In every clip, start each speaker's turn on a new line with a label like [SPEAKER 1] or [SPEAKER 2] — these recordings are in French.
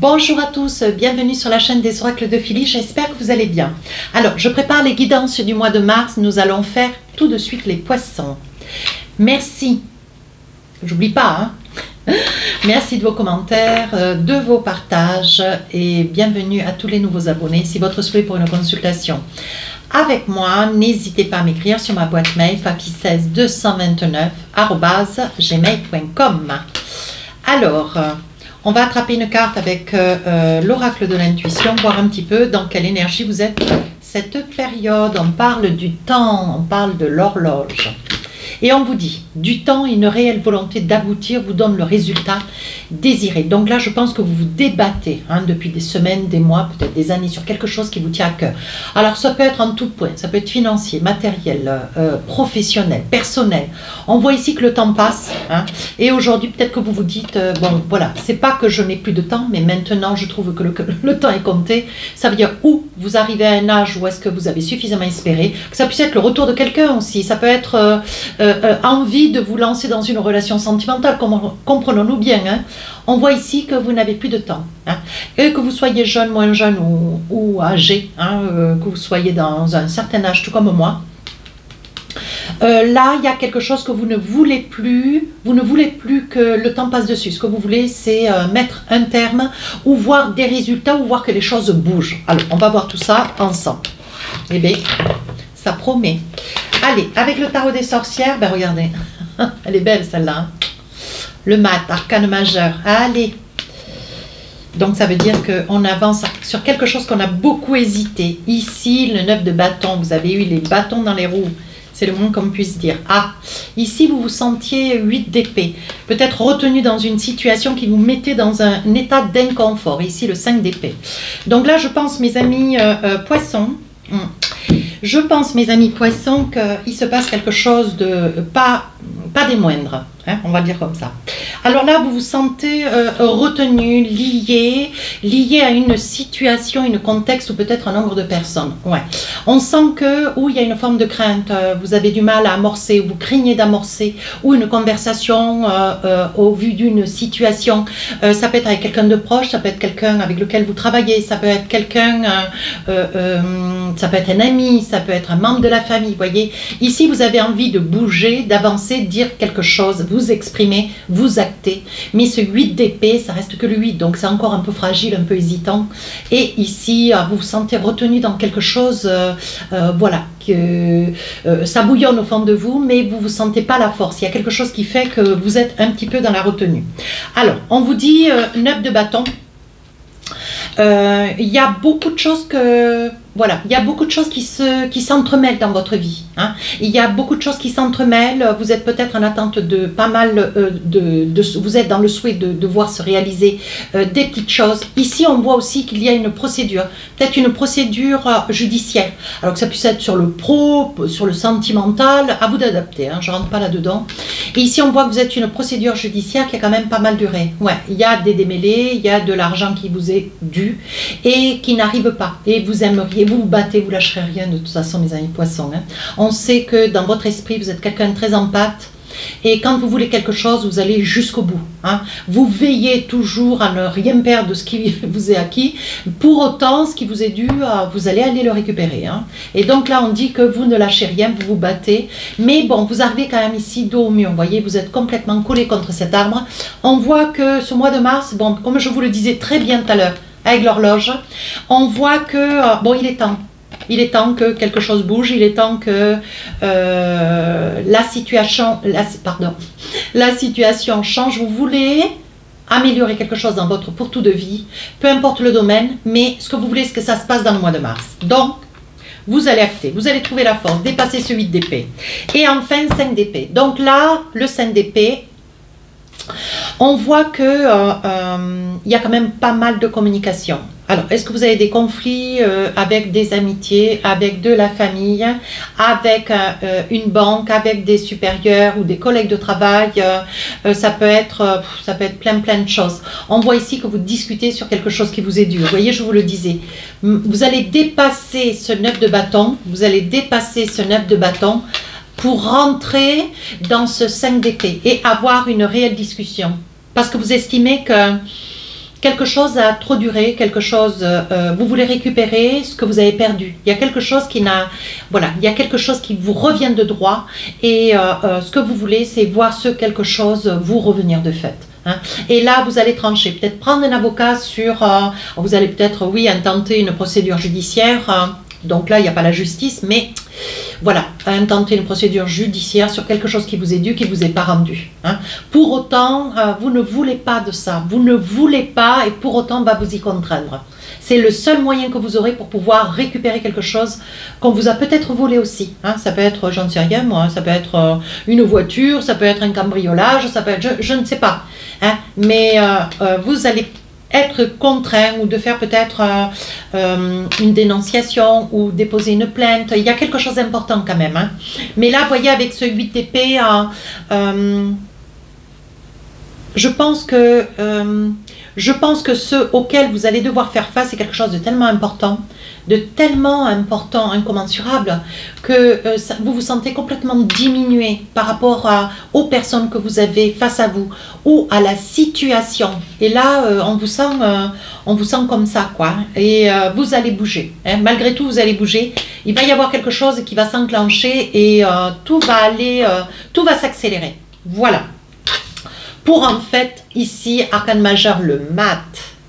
[SPEAKER 1] Bonjour à tous, bienvenue sur la chaîne des oracles de Philly, j'espère que vous allez bien. Alors, je prépare les guidances du mois de mars, nous allons faire tout de suite les poissons. Merci, j'oublie pas, merci de vos commentaires, de vos partages et bienvenue à tous les nouveaux abonnés. Si votre souhait pour une consultation avec moi, n'hésitez pas à m'écrire sur ma boîte mail fafi16229@gmail.com. Alors, on va attraper une carte avec l'oracle de l'intuition, voir un petit peu dans quelle énergie vous êtes cette période. On parle du temps, on parle de l'horloge. Et on vous dit, du temps et une réelle volonté d'aboutir vous donne le résultat désiré. Donc là, je pense que vous vous débattez depuis des semaines, des mois, peut-être des années, sur quelque chose qui vous tient à cœur. Alors, ça peut être en tout point, ça peut être financier, matériel, professionnel, personnel. On voit ici que le temps passe. Et aujourd'hui, peut-être que vous vous dites, bon, voilà, c'est pas que je n'ai plus de temps, mais maintenant, je trouve que le temps est compté. Ça veut dire où vous arrivez à un âge où est-ce que vous avez suffisamment espéré, que ça puisse être le retour de quelqu'un aussi. Ça peut être envie de vous lancer dans une relation sentimentale, comprenons-nous bien. On voit ici que vous n'avez plus de temps. Et que vous soyez jeune, moins jeune ou âgé, que vous soyez dans un certain âge, tout comme moi. Là, il y a quelque chose que vous ne voulez plus. Vous ne voulez plus que le temps passe dessus. Ce que vous voulez, c'est mettre un terme ou voir des résultats ou voir que les choses bougent. Alors, on va voir tout ça ensemble. Eh bien, ça promet. Allez, avec le tarot des sorcières, ben regardez, elle est belle celle-là. Le mat, arcane majeur, allez. Donc ça veut dire qu'on avance sur quelque chose qu'on a beaucoup hésité. Ici, le 9 de bâton, vous avez eu les bâtons dans les roues. C'est le moins qu'on puisse dire. Ah, ici vous vous sentiez 8 d'épée. Peut-être retenu dans une situation qui vous mettait dans un état d'inconfort. Ici, le 5 d'épée. Donc là, je pense, mes amis poissons, je pense, mes amis poissons, qu'il se passe quelque chose de pas des moindres, on va dire comme ça. Alors là, vous vous sentez retenu, lié à une situation, un contexte ou peut-être un nombre de personnes. Ouais. On sent que, il y a une forme de crainte, vous avez du mal à amorcer, vous craignez d'amorcer, ou une conversation au vu d'une situation. Ça peut être avec quelqu'un de proche, ça peut être quelqu'un avec lequel vous travaillez, ça peut être quelqu'un, ça peut être un ami, ça peut être un membre de la famille, voyez. Ici, vous avez envie de bouger, d'avancer, dire quelque chose, vous exprimer, vous acter. Mais ce 8 d'épée, ça reste que le 8, donc c'est encore un peu fragile, un peu hésitant. Et ici, vous vous sentez retenu dans quelque chose, voilà, que ça bouillonne au fond de vous, mais vous ne vous sentez pas la force. Il y a quelque chose qui fait que vous êtes un petit peu dans la retenue. Alors, on vous dit 9 de bâton. Il y a beaucoup de choses voilà, il y a beaucoup de choses qui s'entremêlent dans votre vie. Il y a beaucoup de choses qui s'entremêlent. Vous êtes peut-être en attente de pas mal vous êtes dans le souhait de voir se réaliser des petites choses. Ici, on voit aussi qu'il y a une procédure, peut-être une procédure judiciaire. Alors que ça puisse être sur le pro, sur le sentimental, à vous d'adapter. Je ne rentre pas là-dedans. Et ici, on voit que vous êtes une procédure judiciaire qui a quand même pas mal duré. Ouais, il y a des démêlés, il y a de l'argent qui vous est dû et qui n'arrive pas. Et vous aimeriez, vous battez, vous lâcherez rien de toute façon, mes amis poissons. On sait que dans votre esprit, vous êtes quelqu'un de très empathe. Et quand vous voulez quelque chose, vous allez jusqu'au bout. Vous veillez toujours à ne rien perdre de ce qui vous est acquis. Pour autant, ce qui vous est dû, vous allez aller le récupérer. Et donc là, on dit que vous ne lâchez rien, vous vous battez. Mais bon, vous arrivez quand même ici dos au mur. Vous voyez, vous êtes complètement collé contre cet arbre. On voit que ce mois de mars, bon, comme je vous le disais très bien tout à l'heure, avec l'horloge, on voit que, bon, il est temps. Il est temps que quelque chose bouge, il est temps que la situation change. Vous voulez améliorer quelque chose dans votre pourtour de vie, peu importe le domaine, mais ce que vous voulez, c'est que ça se passe dans le mois de mars. Donc, vous allez acter, vous allez trouver la force, dépasser ce 8 d'épée. Et enfin, 5 d'épée. Donc là, le 5 d'épée, on voit que il y a quand même pas mal de communication. Alors, est-ce que vous avez des conflits avec des amitiés, avec de la famille, avec une banque, avec des supérieurs ou des collègues de travail? Ça peut être plein de choses. On voit ici que vous discutez sur quelque chose qui vous est dur. Vous voyez, je vous le disais. Vous allez dépasser ce 9 de bâton. Vous allez dépasser ce 9 de bâton pour rentrer dans ce 5 d'épée et avoir une réelle discussion. Parce que vous estimez que quelque chose a trop duré, quelque chose, vous voulez récupérer ce que vous avez perdu. Il y a quelque chose qui n'a, voilà, il y a quelque chose qui vous revient de droit et ce que vous voulez, c'est voir ce quelque chose vous revenir de fait. Hein. Et là, vous allez trancher, peut-être prendre un avocat sur, vous allez peut-être, oui, intenter une procédure judiciaire. Donc là, il n'y a pas la justice, mais voilà, intenter une procédure judiciaire sur quelque chose qui vous est dû, qui ne vous est pas rendu. Hein. Pour autant, vous ne voulez pas de ça, vous ne voulez pas et pour autant, on va vous y contraindre. C'est le seul moyen que vous aurez pour pouvoir récupérer quelque chose qu'on vous a peut-être volé aussi. Hein. Ça peut être, j'en sais rien moi, ça peut être une voiture, ça peut être un cambriolage, ça peut être, je ne sais pas. Hein. Mais vous allez être contraint ou de faire peut-être une dénonciation ou déposer une plainte. Il y a quelque chose d'important quand même. Hein. Mais là, vous voyez, avec ce 8 d'épée, je pense que ce auquel vous allez devoir faire face est quelque chose de tellement important, incommensurable, que vous vous sentez complètement diminué par rapport aux personnes que vous avez face à vous ou à la situation. Et là, on vous sent comme ça, quoi. Et vous allez bouger. Hein. Malgré tout, vous allez bouger. Il va y avoir quelque chose qui va s'enclencher et tout va s'accélérer. Voilà. Pour en fait, ici, arcane majeur, le mat,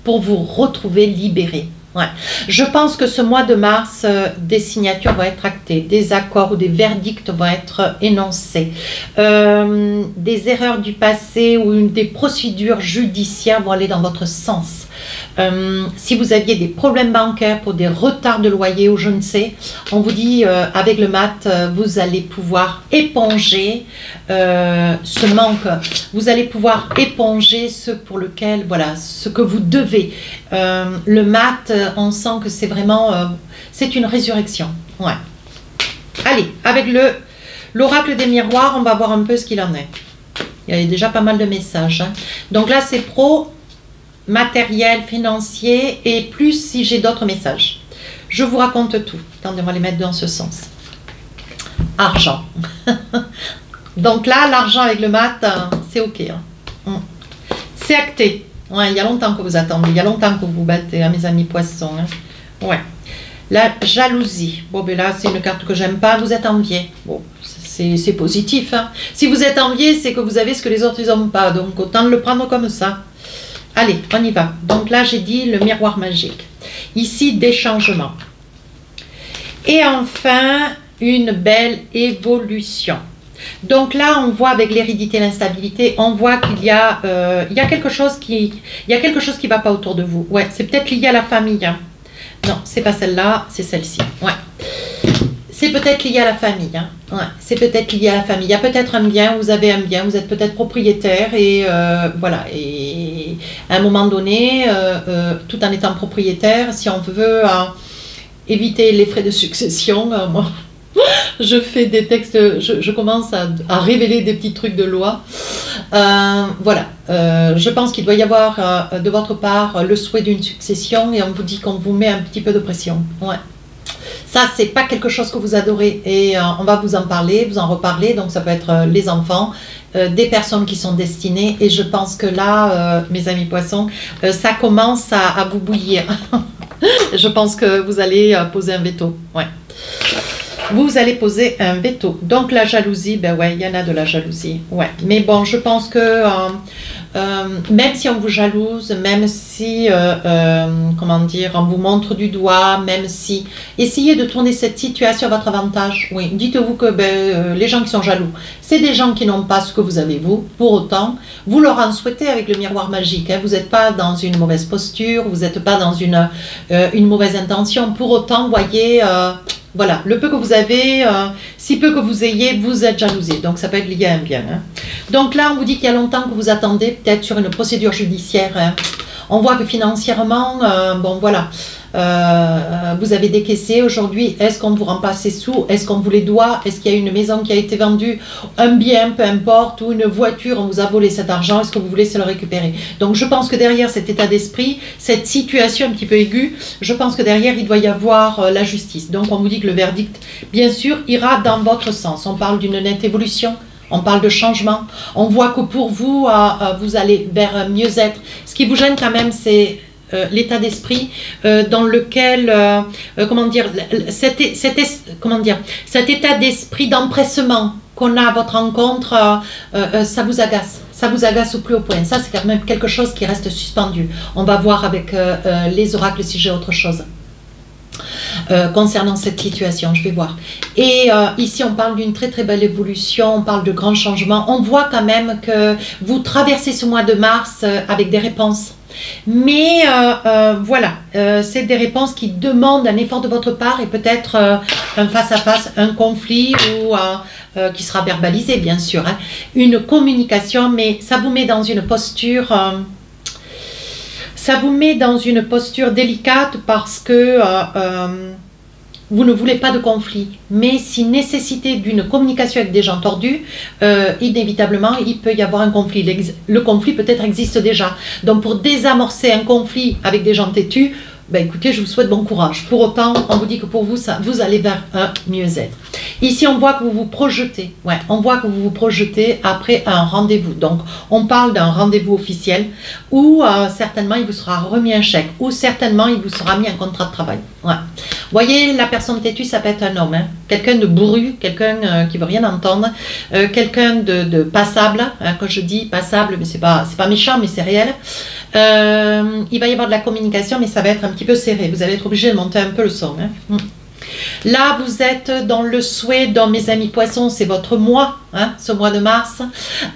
[SPEAKER 1] pour vous retrouver libéré. Ouais. Je pense que ce mois de mars, des signatures vont être actées, des accords ou des verdicts vont être énoncés, des erreurs du passé ou des procédures judiciaires vont aller dans votre sens. Si vous aviez des problèmes bancaires pour des retards de loyer ou je ne sais, on vous dit avec le mat, vous allez pouvoir éponger ce manque, vous allez pouvoir éponger ce pour lequel, voilà, ce que vous devez. Le mat, on sent que c'est vraiment, c'est une résurrection. Ouais. Allez, avec l'oracle des miroirs, on va voir un peu ce qu'il en est. Il y a déjà pas mal de messages. Hein. Donc là, c'est pro, matériel, financier et plus si j'ai d'autres messages. Je vous raconte tout. Attendez, on va les mettre dans ce sens. Argent. Donc là, l'argent avec le mat, c'est ok. Hein. C'est acté. Ouais, il y a longtemps que vous attendez, il y a longtemps que vous vous battez, hein, mes amis poissons. Hein. Ouais. La jalousie. Bon, ben là, c'est une carte que j'aime pas. Vous êtes envié. Bon, c'est positif. Hein. Si vous êtes envié, c'est que vous avez ce que les autres n'ont pas. Donc, autant le prendre comme ça. Allez, on y va. Donc là, j'ai dit le miroir magique. Ici, des changements. Et enfin, une belle évolution. Donc là, on voit avec l'hérédité, l'instabilité, on voit qu'il y a, quelque chose qui ne va pas autour de vous. Ouais, c'est peut-être lié à la famille. Hein. Non, c'est pas celle-là, c'est celle-ci. Ouais. C'est peut-être lié à la famille. Hein. Ouais, c'est peut-être lié à la famille. Il y a peut-être un bien, vous avez un bien, vous êtes peut-être propriétaire et voilà. Et à un moment donné, tout en étant propriétaire, si on veut éviter les frais de succession, moi, je fais des textes, je commence à révéler des petits trucs de loi. Voilà, je pense qu'il doit y avoir de votre part le souhait d'une succession et on vous dit qu'on vous met un petit peu de pression. Ouais. Ça, c'est pas quelque chose que vous adorez et on va vous en parler, vous en reparler. Donc, ça peut être les enfants, des personnes qui sont destinées. Et je pense que là, mes amis poissons, ça commence à vous bouillir. Je pense que vous allez poser un veto. Ouais. Vous allez poser un veto. Donc, la jalousie, ben ouais, il y en a de la jalousie. Ouais. Mais bon, je pense que même si on vous jalouse, même si, comment dire, on vous montre du doigt, même si, essayez de tourner cette situation à votre avantage. Oui, dites-vous que les gens qui sont jaloux, c'est des gens qui n'ont pas ce que vous avez vous. Pour autant, vous leur en souhaitez avec le miroir magique. Hein. Vous n'êtes pas dans une mauvaise posture, vous n'êtes pas dans une mauvaise intention. Pour autant, voyez... voilà, le peu que vous avez, si peu que vous ayez, vous êtes jalousé. Donc, ça peut être lié à un bien. Hein. Donc là, on vous dit qu'il y a longtemps que vous attendez, peut-être sur une procédure judiciaire. Hein. On voit que financièrement, bon voilà, vous avez décaissé aujourd'hui. Est-ce qu'on vous rend pas ces sous? Est-ce qu'on vous les doit? Est-ce qu'il y a une maison qui a été vendue? Un bien, peu importe, ou une voiture, on vous a volé cet argent. Est-ce que vous voulez se le récupérer? Donc, je pense que derrière cet état d'esprit, cette situation un petit peu aiguë, je pense que derrière, il doit y avoir la justice. Donc, on vous dit que le verdict, bien sûr, ira dans votre sens. On parle d'une nette évolution. on parle de changement. On voit que pour vous, vous allez vers un mieux-être. Ce qui vous gêne quand même, c'est l'état d'esprit dans lequel, comment dire, cet état d'esprit d'empressement qu'on a à votre rencontre, ça vous agace. Ça vous agace au plus haut point. Ça, c'est quand même quelque chose qui reste suspendu. On va voir avec les oracles si j'ai autre chose. Concernant cette situation, je vais voir. Et ici, on parle d'une très très belle évolution, on parle de grands changements. On voit quand même que vous traversez ce mois de mars avec des réponses. Mais voilà, c'est des réponses qui demandent un effort de votre part et peut-être un face-à-face, un conflit ou qui sera verbalisé, bien sûr. Hein, une communication, mais ça vous met dans une posture... ça vous met dans une posture délicate parce que vous ne voulez pas de conflit. Mais si nécessité d'une communication avec des gens tordus, inévitablement, il peut y avoir un conflit. Le conflit peut-être existe déjà. Donc pour désamorcer un conflit avec des gens têtus, ben écoutez, je vous souhaite bon courage. Pour autant, on vous dit que pour vous, ça, vous allez vers un mieux-être. Ici, on voit que vous vous projetez. Ouais, on voit que vous vous projetez après un rendez-vous. Donc, on parle d'un rendez-vous officiel où certainement, il vous sera remis un chèque ou certainement, il vous sera mis un contrat de travail. Ouais. Vous voyez, la personne têtue, ça peut être un homme. Hein. Quelqu'un de bourru, quelqu'un qui ne veut rien entendre, quelqu'un de passable. Hein, quand je dis passable, mais c'est pas méchant, mais c'est réel. Il va y avoir de la communication, mais ça va être un petit peu serré. Vous allez être obligé de monter un peu le son. Hein. Là, vous êtes dans le souhait, dans mes amis poissons, c'est votre mois, hein, ce mois de mars.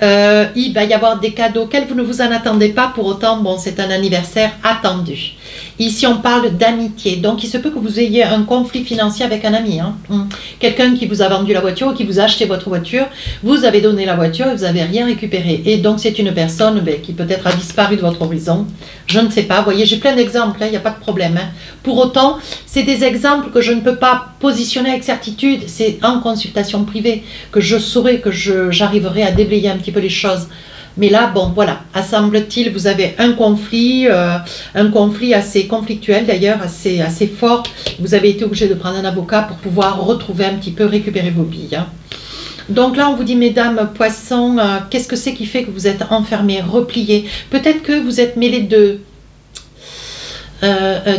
[SPEAKER 1] Il va y avoir des cadeaux auxquels vous ne vous en attendez pas. Pour autant, bon, c'est un anniversaire attendu. Ici, on parle d'amitié. Donc, il se peut que vous ayez un conflit financier avec un ami. Hein. Quelqu'un qui vous a vendu la voiture ou qui vous a acheté votre voiture. Vous avez donné la voiture et vous n'avez rien récupéré. Et donc, c'est une personne qui peut-être a disparu de votre horizon. Je ne sais pas. Vous voyez, j'ai plein d'exemples. Il n'y a pas de problème. Hein. Pour autant, c'est des exemples que je ne peux pas positionner avec certitude. C'est en consultation privée que je saurai, que j'arriverai à déblayer un petit peu les choses. Mais là, bon, voilà, semble-t-il, vous avez un conflit assez conflictuel d'ailleurs, assez fort. Vous avez été obligé de prendre un avocat pour pouvoir retrouver un petit peu, récupérer vos billes. Hein. Donc là, on vous dit, mesdames poissons, qu'est-ce que c'est qui fait que vous êtes enfermés, repliés? Peut-être que vous êtes mêlés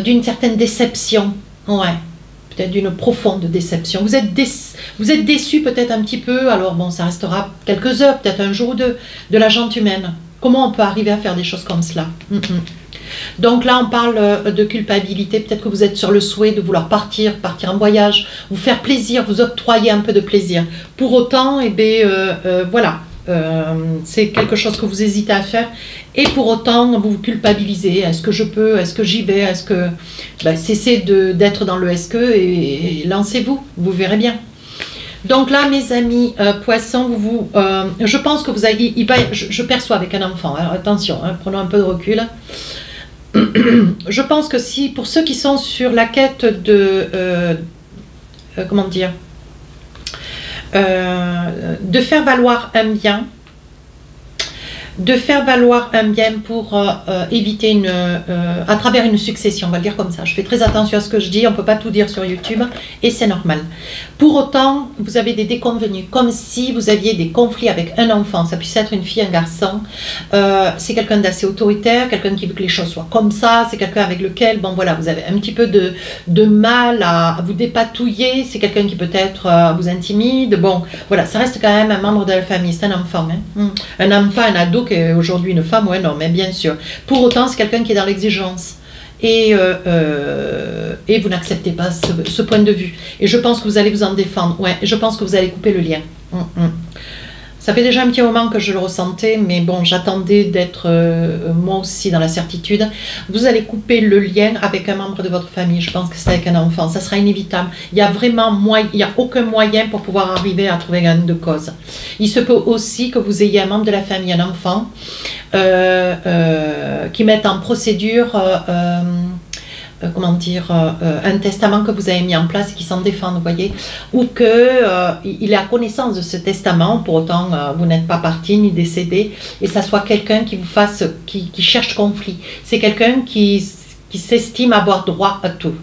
[SPEAKER 1] d'une certaine déception. Ouais. Peut-être d'une profonde déception. Vous êtes déçu peut-être un petit peu, alors bon, ça restera quelques heures, peut-être un jour ou deux, de la jante humaine. Comment on peut arriver à faire des choses comme cela? Donc là, on parle de culpabilité. Peut-être que vous êtes sur le souhait de vouloir partir en voyage, vous faire plaisir, vous octroyer un peu de plaisir. Pour autant, eh bien, voilà. C'est quelque chose que vous hésitez à faire et pour autant vous vous culpabilisez. Est-ce que je peux? Est-ce que j'y vais? Est-ce que cessez d'être dans le est-ce que et lancez-vous, vous verrez bien. Donc là, mes amis poissons, je pense que vous avez, je perçois avec un enfant, hein, attention, hein, prenons un peu de recul. Je pense que si pour ceux qui sont sur la quête de comment dire, de faire valoir un bien, pour éviter à travers une succession, on va le dire comme ça. Je fais très attention à ce que je dis, on ne peut pas tout dire sur YouTube et c'est normal. Pour autant, vous avez des déconvenus, comme si vous aviez des conflits avec un enfant, ça puisse être une fille, un garçon. C'est quelqu'un d'assez autoritaire, quelqu'un qui veut que les choses soient comme ça, c'est quelqu'un avec lequel, bon voilà, vous avez un petit peu de mal à vous dépatouiller, c'est quelqu'un qui peut-être vous intimide, bon voilà, ça reste quand même un membre de la famille, c'est un enfant, hein. Un enfant, un ado qui est aujourd'hui une femme ou un homme, mais bien sûr. Pour autant, c'est quelqu'un qui est dans l'exigence. Et vous n'acceptez pas ce point de vue. Et je pense que vous allez vous en défendre. Ouais, je pense que vous allez couper le lien. Ça fait déjà un petit moment que je le ressentais, mais bon, j'attendais d'être moi aussi dans la certitude. Vous allez couper le lien avec un membre de votre famille. Je pense que c'est avec un enfant. Ça sera inévitable. Il y a vraiment il n'y a aucun moyen pour pouvoir arriver à trouver gain de cause. Il se peut aussi que vous ayez un membre de la famille, un enfant, qui mette en procédure comment dire, un testament que vous avez mis en place et qui s'en défend, vous voyez, ou qu'il ait à connaissance de ce testament, pour autant vous n'êtes pas parti ni décédé, et ça soit quelqu'un qui vous fasse, qui cherche conflit. C'est quelqu'un qui s'estime avoir droit à tout.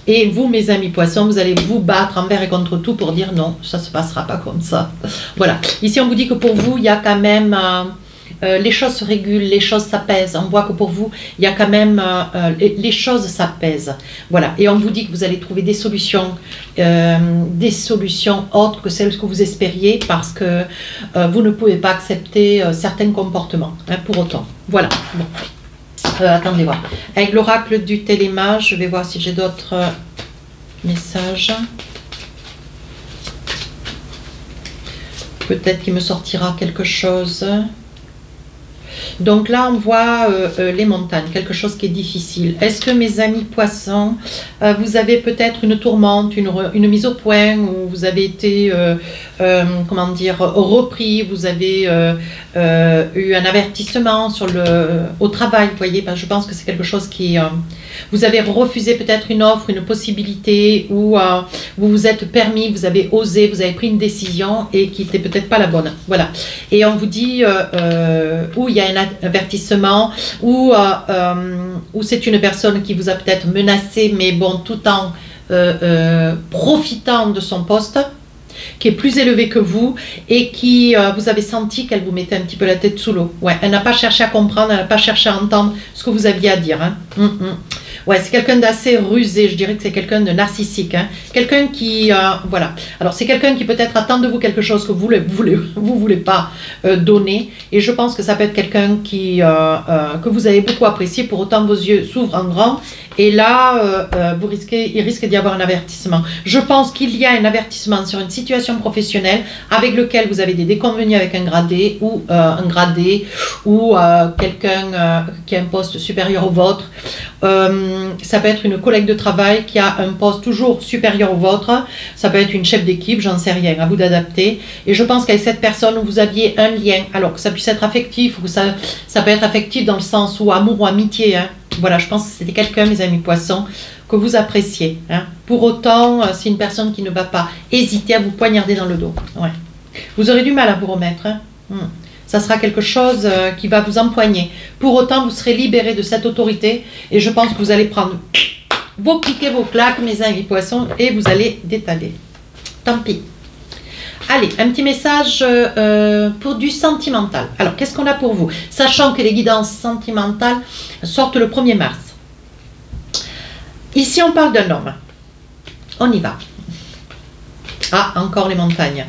[SPEAKER 1] Et vous, mes amis poissons, vous allez vous battre envers et contre tout pour dire non, ça ne se passera pas comme ça. Voilà. Ici, on vous dit que pour vous, il y a quand même... les choses se régulent, les choses s'apaisent. On voit que pour vous, il y a quand même... les choses s'apaisent. Voilà. Et on vous dit que vous allez trouver des solutions autres que celles que vous espériez parce que vous ne pouvez pas accepter certains comportements, hein, pour autant. Voilà. Bon. Attendez voir. Avec l'oracle du télémage, je vais voir si j'ai d'autres messages. Peut-être qu'il me sortira quelque chose. Donc là, on voit les montagnes, quelque chose qui est difficile. Est-ce que mes amis poissons, vous avez peut-être une tourmente, une mise au point, où vous avez été, comment dire, repris, vous avez eu un avertissement au travail, vous voyez, je pense que c'est quelque chose qui... vous avez refusé peut-être une offre, une possibilité, ou vous vous êtes permis, vous avez osé, vous avez pris une décision et qui n'était peut-être pas la bonne. Voilà. Et on vous dit où il y a un avertissement, ou c'est une personne qui vous a peut-être menacé, mais bon, tout en profitant de son poste, qui est plus élevé que vous et qui, vous avez senti qu'elle vous mettait un petit peu la tête sous l'eau. Ouais, elle n'a pas cherché à comprendre, elle n'a pas cherché à entendre ce que vous aviez à dire. Hein. Ouais, c'est quelqu'un d'assez rusé, je dirais que c'est quelqu'un de narcissique. Hein. Quelqu'un qui, voilà. Alors, c'est quelqu'un qui peut-être attend de vous quelque chose que vous voulez pas donner. Et je pense que ça peut être quelqu'un que vous avez beaucoup apprécié. Pour autant, vos yeux s'ouvrent en grand. Et là, il risque d'y avoir un avertissement. Je pense qu'il y a un avertissement sur une situation professionnelle avec lequel vous avez des déconvenus avec un gradé ou quelqu'un qui a un poste supérieur au vôtre. Ça peut être une collègue de travail qui a un poste toujours supérieur au vôtre. Ça peut être une chef d'équipe, j'en sais rien, à vous d'adapter. Et je pense qu'avec cette personne, vous aviez un lien. Alors que ça puisse être affectif, ou ça peut être affectif dans le sens où amour ou amitié. Hein. Voilà, je pense que c'était quelqu'un, mes amis poissons, que vous appréciez. Hein. Pour autant, c'est une personne qui ne va pas hésiter à vous poignarder dans le dos. Ouais. Vous aurez du mal à vous remettre. Hein. Ça sera quelque chose qui va vous empoigner. Pour autant, vous serez libéré de cette autorité et je pense que vous allez prendre vos clics et vos claques, mes amis poissons, et vous allez détaler. Tant pis. Allez, un petit message pour du sentimental. Alors, qu'est-ce qu'on a pour vous? Sachant que les guidances sentimentales sortent le 1er mars. Ici, on parle d'un homme. On y va. Ah, encore les montagnes.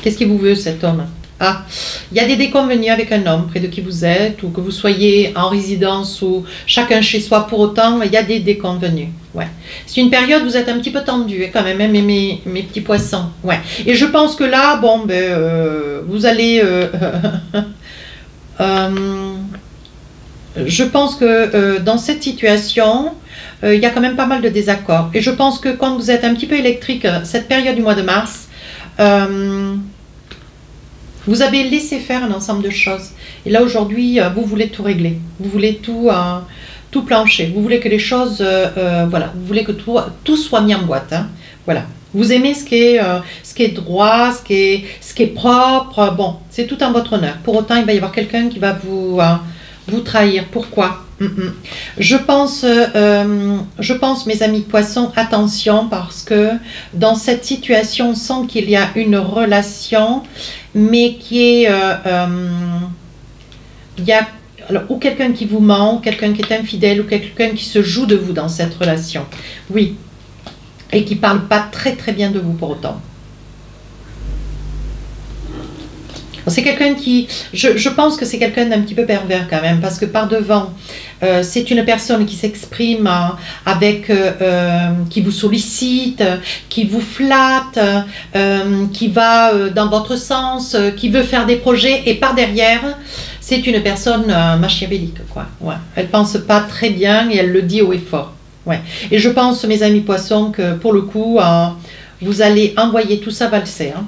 [SPEAKER 1] Qu'est-ce qu'il vous veut, cet homme? Ah, il y a des déconvenus avec un homme près de qui vous êtes, ou que vous soyez en résidence ou chacun chez soi. Pour autant, il y a des déconvenus. Ouais. C'est une période où vous êtes un petit peu tendu, quand même, hein, mes petits poissons. Ouais. Et je pense que là, bon, vous allez... je pense que dans cette situation, il y a quand même pas mal de désaccords. Et je pense que quand vous êtes un petit peu électrique, cette période du mois de mars, vous avez laissé faire un ensemble de choses. Et là, aujourd'hui, vous voulez tout régler. Vous voulez tout plancher. Vous voulez que les choses... voilà. Vous voulez que tout soit mis en boîte. Hein. Voilà. Vous aimez ce qui est droit, ce qui est propre. Bon, c'est tout en votre honneur. Pour autant, il va y avoir quelqu'un qui va vous trahir. Pourquoi? Je pense, mes amis poissons, attention, parce que dans cette situation, on sent qu'il y a une relation, mais qui est... il y a ou quelqu'un qui vous ment, ou quelqu'un qui est infidèle, ou quelqu'un qui se joue de vous dans cette relation. Oui. Et qui ne parle pas très très bien de vous pour autant. C'est quelqu'un qui... Je pense que c'est quelqu'un d'un petit peu pervers quand même, parce que par devant, c'est une personne qui s'exprime qui vous sollicite, qui vous flatte, qui va dans votre sens, qui veut faire des projets, et par derrière, c'est une personne machiavélique, quoi. Ouais. Elle ne pense pas très bien et elle le dit haut et fort. Ouais. Et je pense, mes amis poissons, que pour le coup, vous allez envoyer tout ça valser. Hein.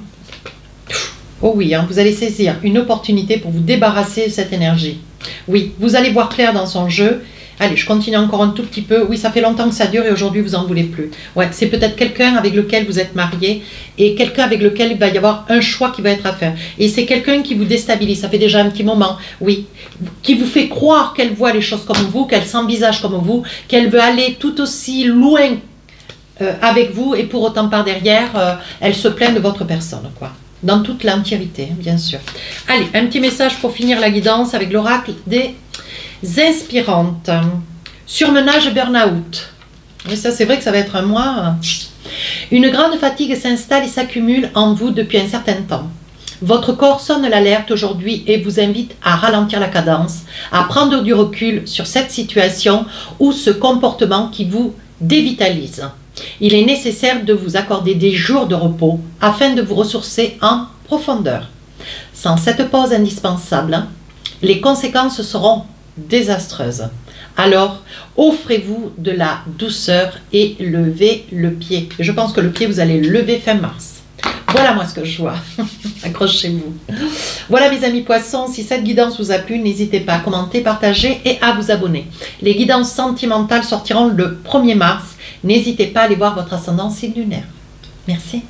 [SPEAKER 1] Oh oui, hein, vous allez saisir une opportunité pour vous débarrasser de cette énergie. Oui, vous allez voir clair dans son jeu. Allez, je continue encore un tout petit peu. Oui, ça fait longtemps que ça dure et aujourd'hui, vous n'en voulez plus. Ouais, c'est peut-être quelqu'un avec lequel vous êtes marié et quelqu'un avec lequel il va y avoir un choix qui va être à faire. Et c'est quelqu'un qui vous déstabilise. Ça fait déjà un petit moment, oui, qui vous fait croire qu'elle voit les choses comme vous, qu'elle s'envisage comme vous, qu'elle veut aller tout aussi loin avec vous et pour autant par derrière, elle se plaint de votre personne, quoi. Dans toute l'entièreté, bien sûr. Allez, un petit message pour finir la guidance avec l'oracle des inspirantes. Surmenage et burn-out. Et ça, c'est vrai que ça va être un mois. Une grande fatigue s'installe et s'accumule en vous depuis un certain temps. Votre corps sonne l'alerte aujourd'hui et vous invite à ralentir la cadence, à prendre du recul sur cette situation ou ce comportement qui vous dévitalise. Il est nécessaire de vous accorder des jours de repos afin de vous ressourcer en profondeur. Sans cette pause indispensable, les conséquences seront désastreuses. Alors, offrez-vous de la douceur et levez le pied. Je pense que le pied, vous allez le lever fin mars. Voilà moi ce que je vois. Accrochez-vous. Voilà mes amis poissons, si cette guidance vous a plu, n'hésitez pas à commenter, partager et à vous abonner. Les guidances sentimentales sortiront le 1er mars. N'hésitez pas à aller voir votre ascendant signe lunaire. Merci.